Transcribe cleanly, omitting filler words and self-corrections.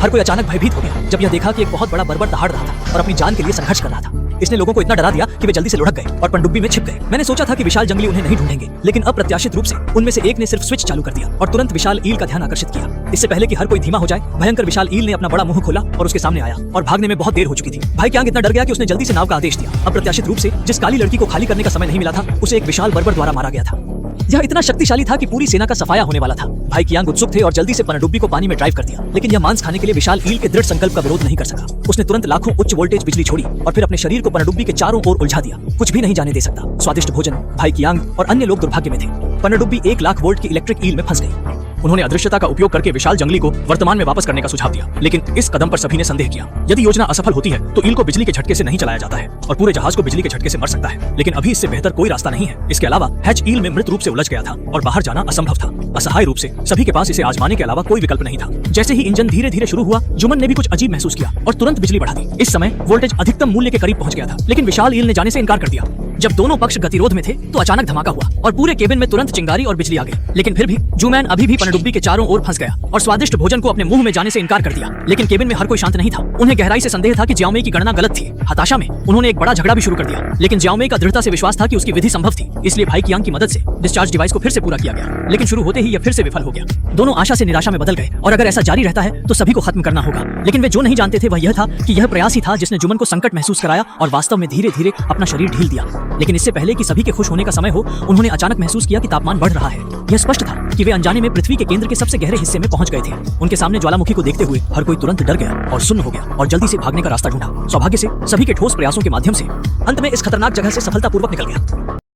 हर कोई अचानक भयभीत हो गया जब यह देखा कि एक बहुत बड़ा बर्बर दहाड़ रहा था और अपनी जान के लिए संघर्ष कर रहा था। इसने लोगों को इतना डरा दिया कि वे जल्दी से लुढ़क गए और पनडुब्बी में छिप गए। मैंने सोचा था कि विशाल जंगली उन्हें नहीं ढूंढेंगे, लेकिन अप्रत्याशित रूप से उनमें से एक ने सिर्फ स्विच चालू कर दिया और तुरंत विशाल ईल का ध्यान आकर्षित किया। इससे पहले कि हर कोई धीमा हो जाए, भयंकर विशाल ईल ने अपना बड़ा मुंह खोला और उसके सामने आया और भागने में बहुत देर हो चुकी थी। भाई क्यांग इतना डर गया कि उसने जल्दी से नाव का आदेश दिया। अप्रत्याशित रूप से जिस काली लड़की को खाली करने का समय नहीं मिला था, उसे एक विशाल बर्बर द्वारा मारा गया था। यह इतना शक्तिशाली था कि पूरी सेना का सफाया होने वाला था। भाई क्यांग उत्सुक थे और जल्दी से पनडुब्बी को पानी में ड्राइव कर दिया, लेकिन यह मांस खाने के लिए विशाल ईल के दृढ़ संकल्प का विरोध नहीं कर सका। उसने तुरंत लाखों उच्च वोल्टेज बिजली छोड़ी और फिर अपने शरीर को पनडुब्बी के चारों ओर उलझा दिया। कुछ भी नहीं जाने दे सकता। स्वादिष्ट भोजन, भाई क्यांग और अन्य लोग दुर्भाग्य में थे। पनडुब्बी 1 लाख वोल्ट की इलेक्ट्रिक ईल में फंस गई। उन्होंने अदृश्यता का उपयोग करके विशाल जंगली को वर्तमान में वापस करने का सुझाव दिया, लेकिन इस कदम पर सभी ने संदेह किया। यदि योजना असफल होती है तो ईल को बिजली के झटके से नहीं चलाया जाता है और पूरे जहाज को बिजली के झटके से मर सकता है, लेकिन अभी इससे बेहतर कोई रास्ता नहीं है। इसके अलावा हैच ईल में मृत रूप से उलझ गया था और बाहर जाना असंभव था। असहाय रूप से सभी के पास इसे आजमाने के अलावा कोई विकल्प नहीं था। जैसे ही इंजन धीरे धीरे शुरू हुआ, जुमन ने भी कुछ अजीब महसूस किया और तुरंत बिजली बढ़ा दी। इस समय वोल्टेज अधिकतम मूल्य के करीब पहुंच गया था, लेकिन विशाल ईल ने जाने से इनकार कर दिया। जब दोनों पक्ष गतिरोध में थे तो अचानक धमाका हुआ और पूरे केबिन में तुरंत चिंगारी और बिजली आ गई। लेकिन फिर भी जूमैन अभी भी पनडुब्बी के चारों ओर फंस गया और स्वादिष्ट भोजन को अपने मुंह में जाने से इनकार कर दिया। लेकिन केबिन में हर कोई शांत नहीं था। उन्हें गहराई से संदेह था कि जियाओमेई की गणना गलत थी। हताशा में उन्होंने एक बड़ा झगड़ा भी शुरू कर दिया, लेकिन जियाओमेई का दृढ़ता से विश्वास था कि उसकी विधि संभव थी। इसलिए भाई क्यांग की मदद से डिस्चार्ज डिवाइस को फिर से पूरा किया गया, लेकिन शुरू होते ही यह फिर से विफल हो गया। दोनों आशा से निराशा में बदल गए और अगर ऐसा जारी रहता है तो सभी को खत्म करना होगा। लेकिन वे जो नहीं जानते थे वह यह था कि यह प्रयास ही था जिसने जुमन को संकट महसूस कराया और वास्तव में धीरे धीरे अपना शरीर ढील दिया। लेकिन इससे पहले कि सभी के खुश होने का समय हो, उन्होंने अचानक महसूस किया कि तापमान बढ़ रहा है। यह स्पष्ट था कि वे अनजाने में पृथ्वी के केंद्र के सबसे गहरे हिस्से में पहुंच गए थे। उनके सामने ज्वालामुखी को देखते हुए हर कोई तुरंत डर गया और सुन्न हो गया और जल्दी से भागने का रास्ता ढूंढा। सौभाग्य से सभी के ठोस प्रयासों के माध्यम से अंत में इस खतरनाक जगह से सफलतापूर्वक निकल गया।